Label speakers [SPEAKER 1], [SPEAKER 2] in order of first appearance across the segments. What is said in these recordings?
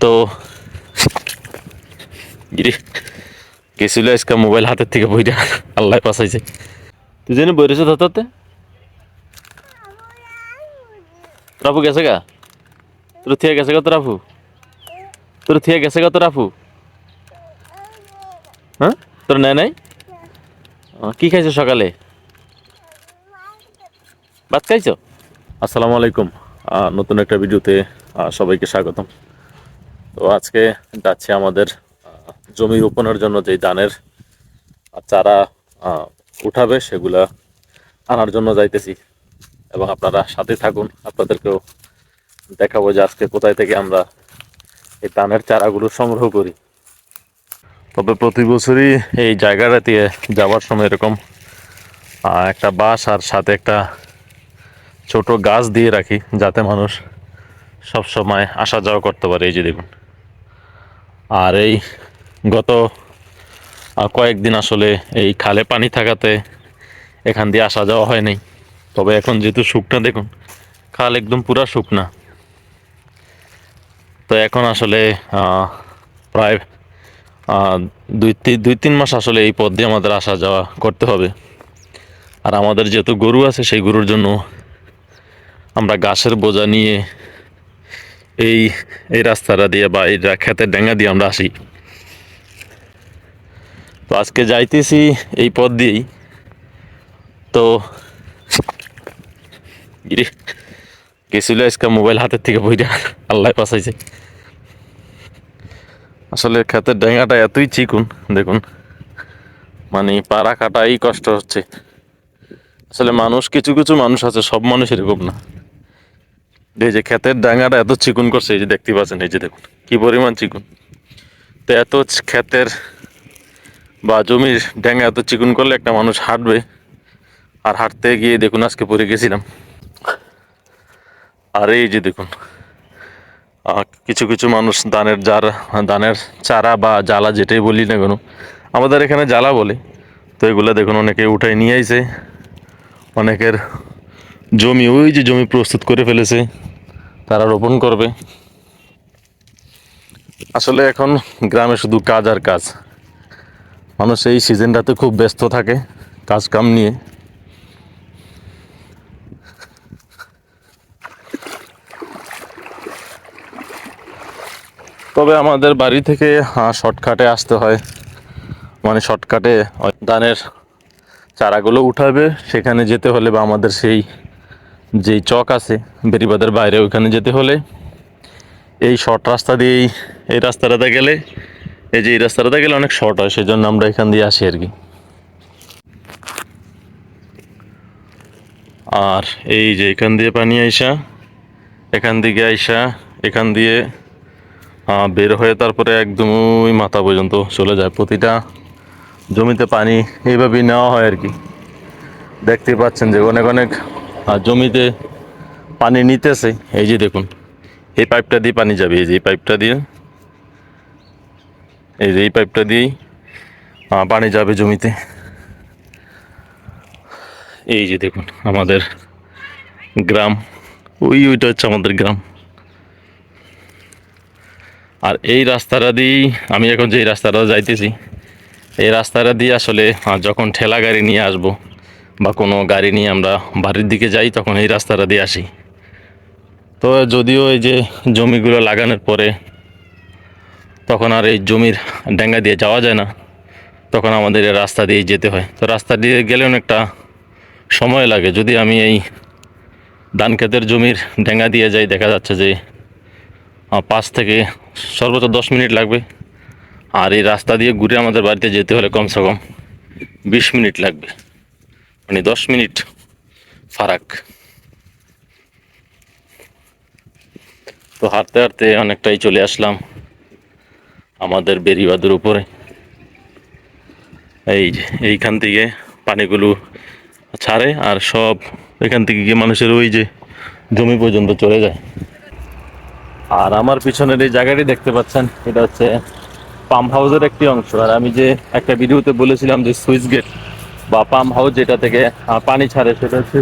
[SPEAKER 1] তো গিরি গেছিল আজকে মোবাইল হাতের থেকে বইটা আল্লাহ বাঁচাইছে। তুই জানি বই রয়েছে ধরতে রাফু গেছে গা, তোর থিয়া গেছে গা, তোর রাফু তোর থিয়া গেছে গা, তোর রাফু। হ্যাঁ, তোর নেয় নাই? কি খাইছো সকালে? ভাত খাইছো? আসসালামু আলাইকুম। নতুন একটা ভিডিওতে সবাইকে স্বাগতম। তো আজকে যাচ্ছি আমাদের জমি রোপণের জন্য যে ধানের চারা উঠাবে সেগুলা আনার জন্য যাইতেছি, এবং আপনারা সাথে থাকুন। আপনাদেরকেও দেখাবো যে আজকে কোথায় থেকে আমরা এই ধানের চারাগুলো সংগ্রহ করি। তবে প্রতি বছরই এই জায়গাটাতে যাওয়ার সময় এরকম একটা বাঁশ আর সাথে একটা ছোট গাছ দিয়ে রাখি, যাতে মানুষ সব সময় আসা যাওয়া করতে পারে। এই যে দেখুন। আর এই গত কয়েকদিন আসলে এই খালে পানি থাকাতে এখান দিয়ে আসা যাওয়া হয় নাই। তবে এখন যেহেতু শুকনা, দেখুন খাল একদম পুরা শুকনা, তো এখন আসলে প্রায় দুই তিন মাস আসলে এই পথ দিয়ে আমাদের আসা যাওয়া করতে হবে। আর আমাদের যেহেতু গরু আছে, সেই গরুর জন্য আমরা ঘাসের বোঝা নিয়ে এই এই রাস্তাটা দিয়ে বা এই ক্ষেতের ডেঙ্গা দিয়ে আমরা আসি। তো আজকে যাইতেছি এই পথ দিয়েই। তো গেছিল আজকে মোবাইল হাতের থেকে বইটা আল্লাহ বাঁচাইছে। আসলে ক্ষেতের ডেঙ্গাটা এতই চিকুন, দেখুন মানে পা রাখাটাই কষ্ট হচ্ছে। আসলে মানুষ, কিছু কিছু মানুষ আছে, সব মানুষ এরকম না। এই যে ক্ষেতের ডাঙ্গাটা এত চিকুন করছে, এই যে দেখতে পাচ্ছেন, এই যে দেখুন কি পরিমাণ চিকুন। তো এত ক্ষেতের বা জমির ডাঙ্গা এত চিকুন করলে একটা মানুষ হাঁটবে, আর হাঁটতে গিয়ে দেখুন আজকে পড়ে গেছিলাম। আর এই যে দেখুন কিছু কিছু মানুষ ধানের চারা বা জ্বালা যেটাই বলি না কেন, আমাদের এখানে জ্বালা বলে। তো এগুলো দেখুন অনেকে উঠাই নিয়ে আইছে, অনেকের জমি, ওই যে জমি প্রস্তুত করে ফেলেছে, তারা রোপণ করবে। আসলে এখন গ্রামে শুধু কাজ আর কাজ। মানুষ এই সিজনটাতে খুব ব্যস্ত থাকে কাজ কাম নিয়ে। তবে আমাদের বাড়ি থেকে শর্টকাটে আসতে হয়, মানে শর্টকাটে ধানের চারাগুলো উঠাবে সেখানে যেতে হলে, বা আমাদের সেই যেই চক আছে বেরিবাদের বাইরে, ওইখানে যেতে হলে এই শর্ট রাস্তা দিয়েই, এই রাস্তাটাতে গেলে, এই যে এই রাস্তাটাতে গেলে অনেক শর্ট হয়, সেই জন্য আমরা এখান দিয়ে আসি আর কি। আর এই যে এখান দিয়ে পানি আইসা, এখান দিকে আইসা, এখান দিয়ে বের হয়ে তারপরে একদম ওই মাথা পর্যন্ত চলে যায়। প্রতিটা জমিতে পানি এইভাবেই নেওয়া হয় আর কি। দেখতে পাচ্ছেন যে অনেক অনেক জমিতে পানি নিতেছে। এই যে দেখুন, এই পাইপটা দিয়ে পানি যাবে, এই যে এই পাইপটা দিয়ে, এই যে এই পাইপটা দিয়েই পানি যাবে জমিতে। এই যে দেখুন আমাদের গ্রাম, ওইটা হচ্ছে আমাদের গ্রাম। আর এই রাস্তাটা দিয়েই আমি এখন যে রাস্তাটা যাইতেছি, এই রাস্তাটা দিয়ে আসলে যখন ঠেলা গাড়ি নিয়ে আসবো বা কোনো গাড়ি নিয়ে আমরা বাড়ির দিকে যাই, তখন এই রাস্তাটা দিয়ে আসি। তো যদিও এই যে জমিগুলো লাগানোর পরে তখন আর এই জমির ডেঙ্গা দিয়ে যাওয়া যায় না, তখন আমাদের এই রাস্তা দিয়ে যেতে হয়। তো রাস্তা দিয়ে গেলে অনেকটা সময় লাগে। যদি আমি এই ধান ক্ষেতের জমির ডেঙ্গা দিয়ে যাই, দেখা যাচ্ছে যে 5 থেকে সর্বোচ্চ 10 মিনিট লাগবে। আর এই রাস্তা দিয়ে ঘুরে আমাদের বাড়িতে যেতে হলে কমসে কম 20 মিনিট লাগবে, মানে 10 মিনিট ফারাক। তো হাঁটতে হাঁটতে অনেকটাই চলে আসলাম আমাদের বেরিবাদের উপরে। এই যে এইখান থেকে পানিগুলো ছাড়ে, আর সব এখান থেকে গিয়ে মানুষের ওই যে জমি পর্যন্ত চলে যায়। আর আমার পিছনের এই জায়গাটি দেখতে পাচ্ছেন, এটা হচ্ছে পাম্প হাউসের একটি অংশ। আর আমি যে একটা ভিডিওতে বলেছিলাম যে সুইচ গেট বা পাম্প হাউস যেটা থেকে পানি ছাড়ে, সেটা হচ্ছে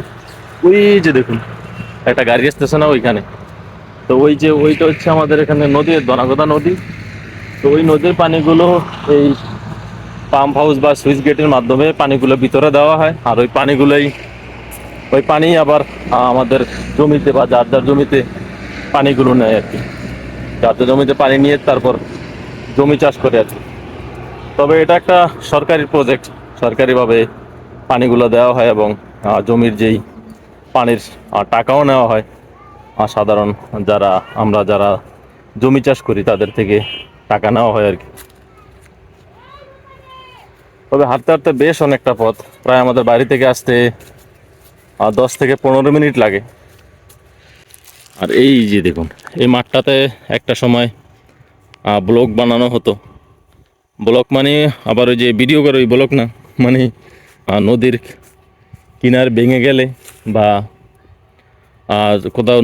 [SPEAKER 1] ওই যে দেখুন একটা গাড়ি আসতেছে না ওইখানে। তো ওই যে ওইটা হচ্ছে আমাদের এখানে নদী, দনাগদা নদী। তো ওই নদীর পানিগুলো এই পাম্প হাউস বা সুইচ গেটের মাধ্যমে পানিগুলো ভিতরে দেওয়া হয়, আর ওই পানি আবার আমাদের জমিতে বা যার যার জমিতে পানিগুলো নেয় আর কি। যার যার জমিতে পানি নিয়ে তারপর জমি চাষ করে আর কি। তবে এটা একটা সরকারি প্রজেক্ট, সরকারিভাবে পানিগুলো দেওয়া হয় এবং জমির যেই পানির টাকাও নেওয়া হয় সাধারণ যারা জমি চাষ করি তাদের থেকে টাকা নেওয়া হয় আর কি। তবে হাঁটতে হাঁটতে বেশ অনেকটা পথ, প্রায় আমাদের বাড়ি থেকে আসতে 10 থেকে 15 মিনিট লাগে। আর এই যে দেখুন, এই মাঠটাতে একটা সময় ব্লক বানানো হতো। ব্লক মানে আবার ওই যে ভিডিও করে ওই ব্লক না, মানে নদীর কিনার ভেঙে গেলে বা কোথাও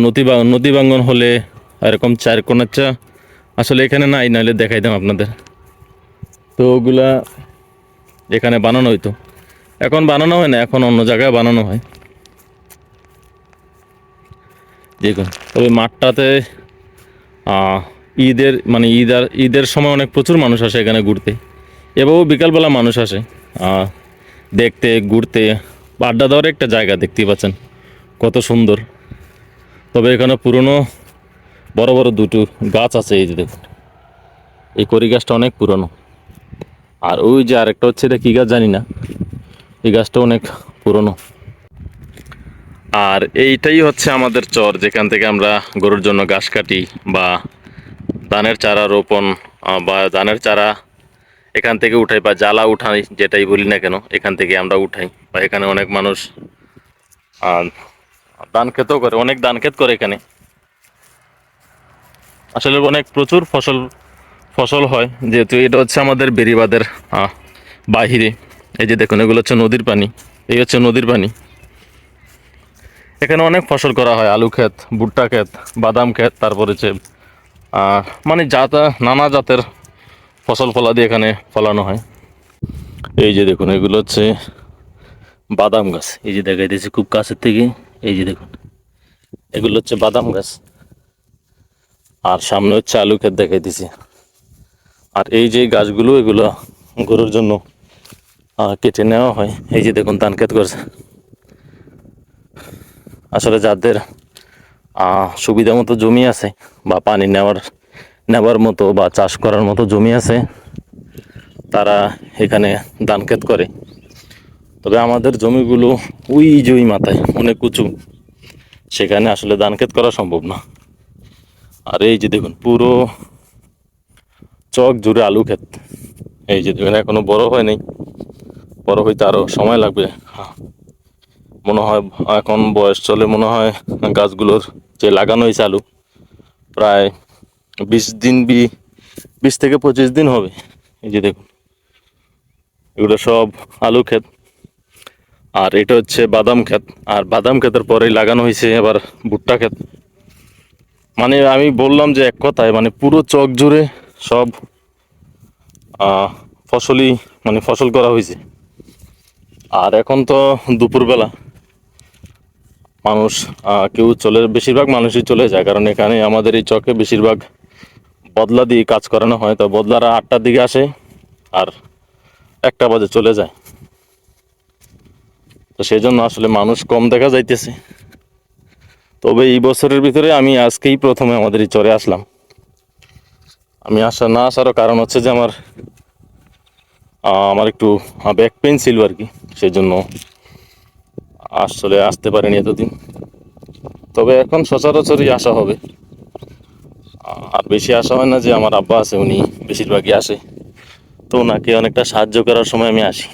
[SPEAKER 1] নদী ভাঙ্গন হলে এরকম চার কোনাচ্চা আসলে এখানে নাই, নাহলে দেখাইতাম আপনাদের। তো ওগুলা এখানে বানানো হইতো, এখন বানানো হয় না, এখন অন্য জায়গায় বানানো হয়। দেখুন তবে মাঠটাতে ঈদের সময় অনেক প্রচুর মানুষ আসে এখানে ঘুরতে, এবং বিকালবেলা মানুষ আসে দেখতে, ঘুরতে, আড্ডা দেওয়ার একটা জায়গা। দেখতেই পাচ্ছেন কত সুন্দর। তবে এখানে পুরনো বড় বড় দুটো গাছ আছে, এই যে দেখুন, এই কড়ি গাছটা অনেক পুরনো। আর ওই যে আরেকটা হচ্ছে, এটা কী গাছ জানি না, এই গাছটা অনেক পুরনো। আর এইটাই হচ্ছে আমাদের চর, যেখান থেকে আমরা গরুর জন্য ঘাস কাটি বা ধানের চারা রোপণ বা ধানের চারা এখান থেকে উঠাই, বা জ্বালা উঠাই, যেটাই বলি না কেন, এখান থেকে আমরা উঠাই। বা এখানে অনেক মানুষ ধান ক্ষেতও করে, অনেক ধান ক্ষেত করে এখানে। আসলে অনেক প্রচুর ফসল হয়, যেহেতু এটা হচ্ছে আমাদের বেড়িবাঁধের বাহিরে। এই যে দেখুন, এগুলো হচ্ছে নদীর পানি, এই হচ্ছে নদীর পানি। এখানে অনেক ফসল করা হয়, আলু ক্ষেত, ভুট্টা ক্ষেত, বাদাম ক্ষেত, তারপরে হচ্ছে মানে নানা জাতের ফসল ফলাদি এখানে ফলানো হয়। এই যে দেখুন, এগুলো হচ্ছে বাদাম গাছ, এই যে দেখাই দিয়েছি খুব কাছের থেকে। এই যে দেখুন, এগুলো হচ্ছে বাদাম গাছ, আর সামনে হচ্ছে আলু ক্ষেত দেখাই দিয়েছি। আর এই যে গাছগুলো, এগুলো গরুর জন্য কেটে নেওয়া হয়। এই যে দেখুন, ধান ক্ষেত করছে। আসলে যাদের সুবিধা মতো জমি আছে বা পানি নেওয়ার মতো বা চাষ করার মতো জমি আছে, তারা এখানে ধান ক্ষেত করে। তবে আমাদের জমিগুলো ওই যে ওই মাথায় অনেক উঁচু, সেখানে আসলে ধান ক্ষেত করা সম্ভব না। আর এই যে দেখুন, পুরো চক জুড়ে আলু ক্ষেত। এই যে দেখুন, এখনো বড় হয় নাই, বড় হইতে আরো সময় লাগবে। মনে হয় এখন বয়স চলে, মনে হয় গাছগুলোর যে লাগানো হয়েছে আলু, প্রায় 20 থেকে 25 দিন হবে। এই যে দেখুন, এগুলো সব আলু ক্ষেত। আর এটা হচ্ছে বাদাম ক্ষেত, আর বাদাম ক্ষেতের পরেই লাগানো হয়েছে আবার ভুট্টা ক্ষেত। মানে আমি বললাম যে এক কথায়, মানে পুরো চক জুড়ে সব ফসল করা হয়েছে। আর এখন তো দুপুরবেলা মানুষ বেশিরভাগ মানুষই চলে যায়, কারণ এখানে আমাদের এই চকে বেশিরভাগ বদলা দিয়ে কাজ করানো হয়। তো বদলারা 8টার দিকে আসে আর 1টা বাজে চলে যায়। তো সেই জন্য আসলে মানুষ কম দেখা যাইতেছে। তবে এই বছরের ভিতরে আমি আজকেই প্রথমে আমাদের এই চরে আসলাম। আমি আসারও কারণ হচ্ছে যে আমার একটু ব্যাক পেইন ছিল আর কি, সেই জন্য আসলে আসতে পারিনি এতদিন। তবে এখন সচরাচরই আসা হবে। আর বেশি আসা হয় না, যে আমার আব্বা আছে, উনি বেশিরভাগই আসে, তো ওনাকে অনেকটা সাহায্য করার সময় আমি আসি।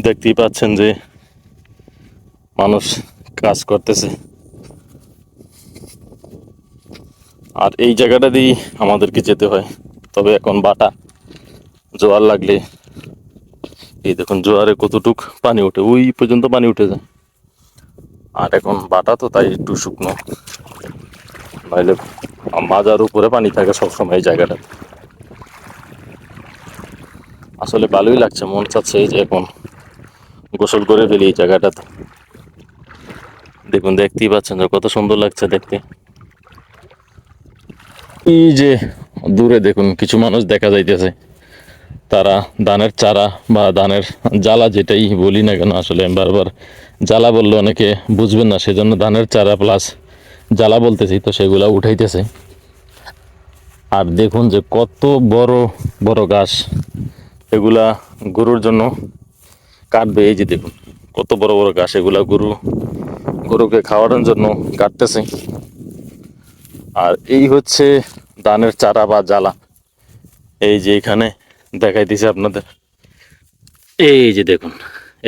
[SPEAKER 1] দেখতেই পাচ্ছেন যে মানুষ কাজ করতেছে। আর এই জায়গাটা দিয়েই আমাদেরকে যেতে হয়। তবে এখন জোয়ার লাগলে, এই দেখুন জোয়ারে কতটুক পানি ওঠে, ওই পর্যন্ত পানি উঠে যায়। আর এখন বাটা তো তাই একটু শুকনো, নাহলে মাজার উপরে পানি থাকে সবসময় এই জায়গাটা। আসলে ভালোই লাগছে, মন চাচ্ছে এই যে এখন গোসল করে ফেলি এই জায়গাটাতে। দেখুন, দেখতেই পাচ্ছেন যে কত সুন্দর লাগছে দেখতে। এই যে দূরে দেখুন কিছু মানুষ দেখা যাইতেছে, তারা ধানের চারা বা ধানের জ্বালা যেটাই বলি না কেন, আসলে আমি বারবার জ্বালা বললে অনেকে বুঝবেন না, সেজন্য ধানের চারা প্লাস জ্বালা বলতেছি, তো সেগুলা উঠাইতেছে। আর দেখুন যে কত বড় বড় ঘাস, এগুলা গরুর জন্য কাটবে। এই যে দেখুন কত বড় বড় ঘাস, এগুলা গরুকে খাওয়ানোর জন্য কাটতেছে। আর এই হচ্ছে ধানের চারা বা জ্বালা। এই যে এখানে দেখাইতেছি আপনাদের, এই যে দেখুন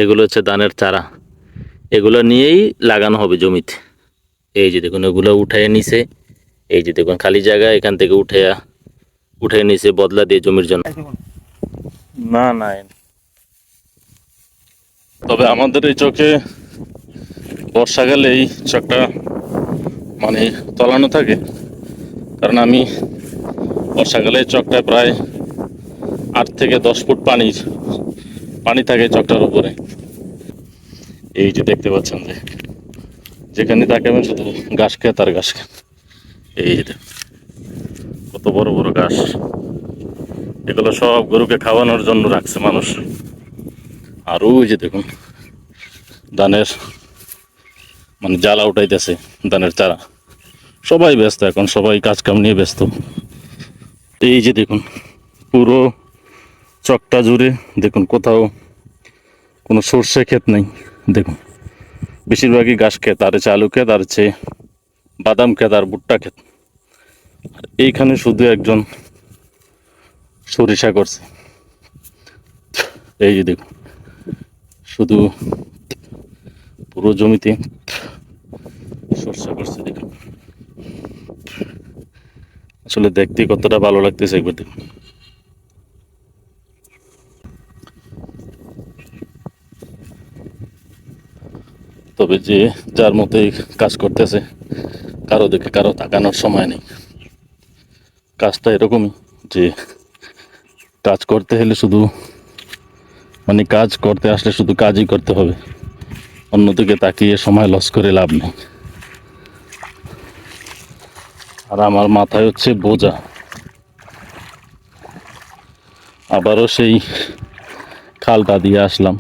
[SPEAKER 1] এগুলো হচ্ছে ধানের চারা, এগুলো নিয়েই লাগানো হবে জমিতে। এই যে দেখুন এগুলো উঠায় নিছে, এই যে দেখুন খালি জায়গা, এখান থেকে উঠে নিছে বদলা দিয়ে জমির জন্য। না না, তবে আমাদের এই চোখে বর্ষাকালে এই চকটা মানে তলানো থাকে, কারণ আমি বর্ষাকালে এই চকটায় প্রায় 8 থেকে 10 ফুট পানি থাকে চকটার উপরে। এই যে দেখতে পাচ্ছেন যে যেখানে তাকাবেন শুধু ঘাস খেত আর ঘাস খেত। এই যে কত বড় বড় ঘাস, এগুলো সব গরুকে খাওয়ানোর জন্য রাখছে মানুষ। আর ওই যে দেখুন ধানের মানে জ্বালা উঠাইতেছে, ধানের চারা। সবাই ব্যস্ত এখন, সবাই কাজ কাম নিয়ে ব্যস্ত। এই যে দেখুন পুরো চকটা জুড়ে দেখুন কোথাও কোনো সর্ষে ক্ষেত নেই। দেখুন বেশিরভাগই ঘাস ক্ষেত, আর হচ্ছে আলু ক্ষেত, আর হচ্ছে বাদাম ক্ষেত আর ভুট্টা ক্ষেত। আর এইখানে শুধু একজন সরিষা করছে। এই যে দেখুন শুধু পুরো জমিতে সরষা করছে। দেখুন আসলে দেখতে কতটা ভালো লাগতেছে একবার দেখুন। তবে যে যার মতোই কাজ করতেছে, কারো দেখে কারো তাকানোর সময় নেই। কাজটা এরকমই যে কাজ করতে হলে শুধু মানে কাজ করতে আসলে শুধু কাজই করতে হবে, অন্যদিকে তাকিয়ে সময় লস করে লাভ নেই। আর আমার মাথায় হচ্ছে বোঝা, আবারও সেই খালটা দিয়ে আসলাম।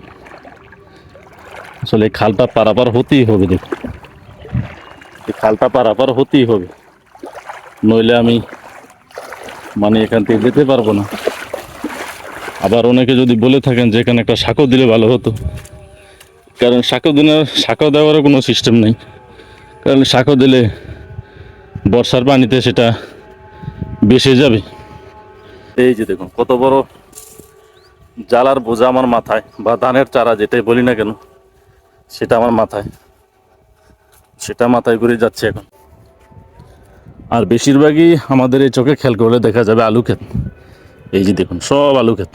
[SPEAKER 1] আসলে খালটা পারাপার হতেই হবে, দেখুন এই খালটা পারাপার হতেই হবে, নইলে আমি মানে এখান থেকে যেতে পারবো না। আবার অনেকে যদি বলে থাকেন যে এখানে একটা সাঁকো দিলে ভালো হতো, কারণ সাঁকো দেওয়ারও কোনো সিস্টেম নেই, কারণ সাঁকো দিলে বর্ষার পানিতে সেটা ভেসে যাবে। এই যে দেখুন কত বড় জ্বালার বোঝা আমার মাথায়, বা ধানের চারা যেটাই বলি না কেন সেটা আমার মাথায়, সেটা মাথায় ঘুরে যাচ্ছে এখন। আর বেশিরভাগই আমাদের এই চোখে খেয়াল করলে দেখা যাবে আলু ক্ষেত। এই যে দেখুন সব আলু ক্ষেত।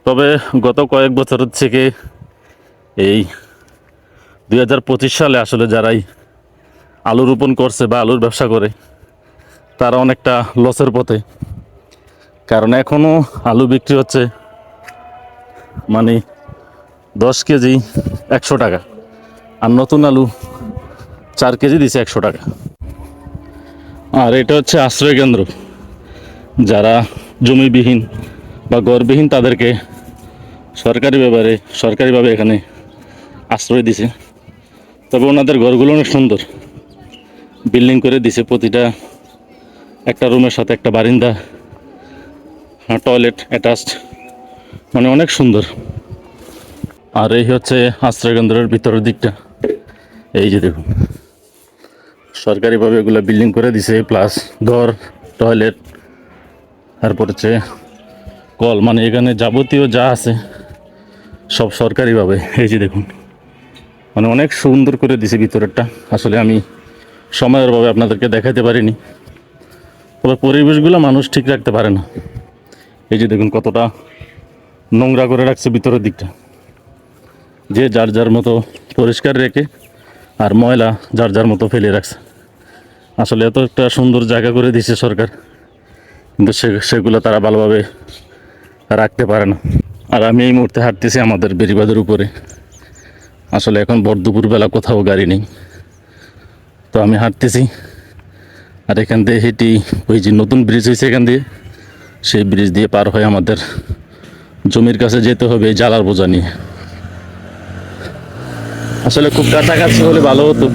[SPEAKER 1] তবে গত কয়েক বছরের থেকে এই 2025 সালে আসলে যারাই আলু রোপণ করছে বা আলুর ব্যবসা করে তারা অনেকটা লসের পথে, কারণ এখনও আলু বিক্রি হচ্ছে মানে 10 কেজি 100 টাকা, আর নতুন আলু 4 কেজি দিছে 100 টাকা। আর এটা হচ্ছে আশ্রয় কেন্দ্র, যারা জমিবিহীন বা ঘরবিহীন তাদেরকে সরকারিভাবে এখানে আশ্রয় দিছে। তবে ওনাদের ঘরগুলো অনেক সুন্দর, বিল্ডিং করে দিছে, প্রতিটা একটা রুমের সাথে একটা বারিন্দা, টয়লেট অ্যাটাচড, মানে অনেক সুন্দর। আর এই হচ্ছে আশ্রয়কেন্দ্রের ভিতরের দিকটা। এই যে দেখুন সরকারিভাবে এগুলো বিল্ডিং করে দিছে, প্লাস ঘর, টয়লেট, তারপর হচ্ছে কল, মানে এখানে যাবতীয় যা আছে সব সরকারিভাবে। এই যে দেখুন মানে অনেক সুন্দর করে দিছে ভিতরেরটা। আসলে আমি সময়ের অভাবে আপনাদেরকে দেখাতে পারিনি, তবে পরিবেশগুলো মানুষ ঠিক রাখতে পারে না। এই যে দেখুন কতটা নোংরা করে রাখছে ভিতরের দিকটা, যে যার যার মতো পরিষ্কার রেখে আর ময়লা যার যার মতো ফেলে রাখছে। আসলে এত একটা সুন্দর জায়গা করে দিছে সরকার, কিন্তু সেগুলো তারা ভালোভাবে রাখতে পারে না। আর আমি এই মুহূর্তে হাঁটতেছি আমাদের বেড়িবাঁধের উপরে। আসলে এখন ভর দুপুরবেলা কোথাও গাড়ি নেই, তো আমি হাঁটতেছি,
[SPEAKER 2] আর এখান দিয়ে হেঁটি ওই যে নতুন ব্রিজ হয়েছে এখান দিয়ে, সেই ব্রিজ দিয়ে পার হয়ে আমাদের জমির কাছে যেতে হবে এই জ্বালার বোঝা নিয়ে। আসলে খুব কাছাকাছি হলে ভালো হতো,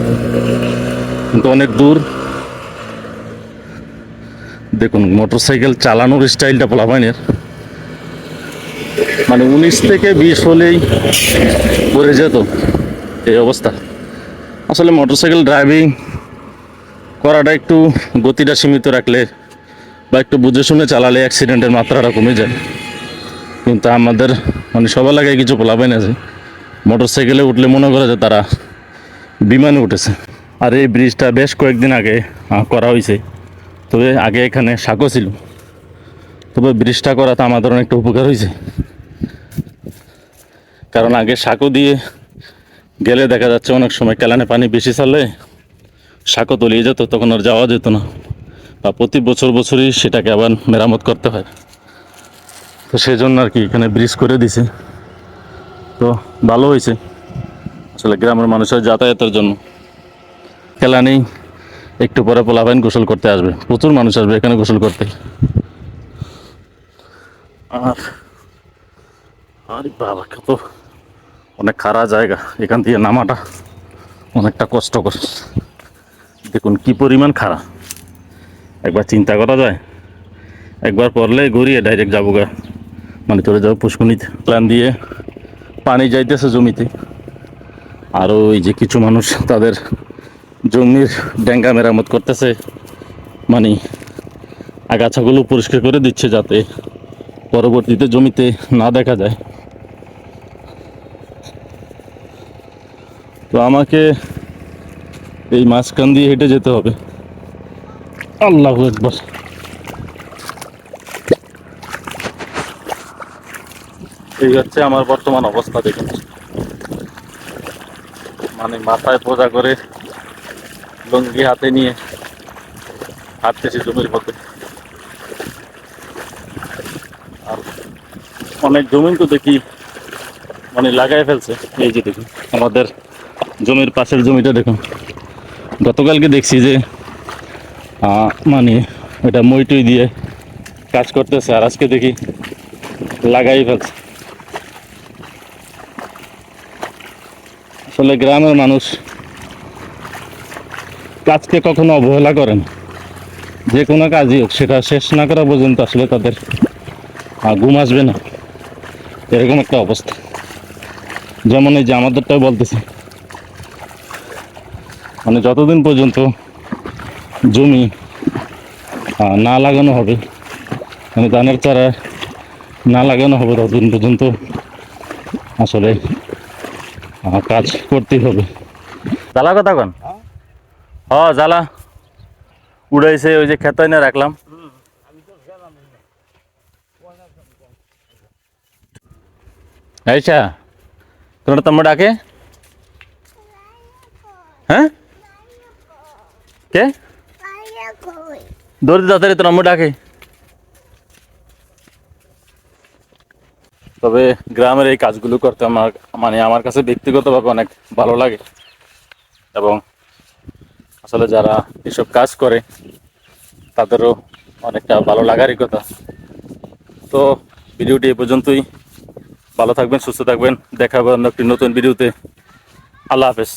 [SPEAKER 2] কিন্তু অনেক দূর। দেখুন মোটর সাইকেল চালানোর স্টাইলটা পোলাপাইনের, মানে 19 থেকে 20 হলেই পড়ে যেত এই অবস্থা। আসলে মোটর সাইকেল ড্রাইভিং করাটা একটু গতিটা সীমিত রাখলে বা একটু বুঝে শুনে চালালে অ্যাক্সিডেন্টের মাত্রাটা কমে যায়। কিন্তু আমাদের মানে সবার লাগে কিছু পোলাপাইন আছে, মোটর সাইকেলে উঠলে মনে করে যে তারা বিমানে উঠেছে। আর এই ব্রিজটা বেশ কয়েকদিন আগে করা হয়েছে, তবে আগে এখানে সাঁকো ছিল, তবে ব্রিজটা করাতে আমাদের অনেকটা উপকার হয়েছে। কারণ আগে সাঁকো দিয়ে গেলে দেখা যাচ্ছে অনেক সময় কেলানে পানি বেশি ছাড়লে সাঁকো তলিয়ে যেত, তখন আর যাওয়া যেত না, বা প্রতি বছরই সেটাকে আবার মেরামত করতে হয়। তো সেই জন্য আর কি এখানে ব্রিজ করে দিছে, তো ভালো হয়েছে আসলে গ্রামের মানুষের যাতায়াতের জন্য। খেলা নেই, একটু পরে পোলাপাইন গোসল করতে আসবে, প্রচুর মানুষ আসবে এখানে গোসল করতে। আর আরে বাবা, কত অনেক খারাপ জায়গা, এখান দিয়ে নামাটা অনেকটা কষ্টকর। দেখুন কি পরিমাণ খারাপ, একবার চিন্তা করা যায়, একবার পড়লে ঘুরিয়ে ডাইরেক্ট যাবো গা, মানে চলে যাবো পুষ্কুনিতে। প্ল্যান দিয়ে পানি যাইতেছে জমিতে, আর ওই যে কিছু মানুষ তাদের জমির ডেঙ্গা মেরামত করতেছে, মানে আগাছাগুলো পরিষ্কার করে দিচ্ছে যাতে পরবর্তীতে জমিতে না দেখা যায়। তো আমাকে এই মাঝখান দিয়ে হেঁটে যেতে হবে। আল্লাহু আকবার। এই হচ্ছে আমার বর্তমান অবস্থা। দেখুন, মানে মাথায় পোজা করে লুঙ্গি হাতে নিয়ে হাঁটতেছি জমির মধ্যে। আর অনেক জমি তো দেখি মানে লাগাই ফেলছে। এই যে দেখুন আমাদের জমির পাশের জমিটা দেখুন, গতকালকে দেখছি যে মানে এটা মইটই দিয়ে কাজ করতেছে, আর আজকে দেখি লাগাই ফেলছে। আসলে গ্রামের মানুষ কাজকে কখনো অবহেলা করেন, যে কোনো কাজই হোক সেটা শেষ না করা পর্যন্ত আসলে তাদের ঘুম আসবে না, এরকম একটা অবস্থা। যেমন এই যে আমাদেরটাও বলতেছে, মানে যতদিন পর্যন্ত জমি না লাগানো হবে, মানে ধানের চারা না লাগানো হবে, ততদিন পর্যন্ত আসলে কাজ করতেই হবে। জ্বালা কথা কন, জ্বালা উড়াইছে, ওই যে খেতে না রাখলাম। আচ্ছা, তোমরা তোমার ডাকে হ্যাঁ কে দৌড়তে তাড়াতাড়ি তোর আম্মু ডাকে। তবে গ্রামের এই কাজগুলো করতে আমার কাছে ব্যক্তিগতভাবে অনেক ভালো লাগে, এবং আসলে যারা এসব কাজ করে তাদেরও অনেকটা ভালো লাগারই কথা। তো ভিডিওটি এ পর্যন্তই। ভালো থাকবেন, সুস্থ থাকবেন, দেখা হবে অন্য একটি নতুন ভিডিওতে। আল্লাহ হাফেজ।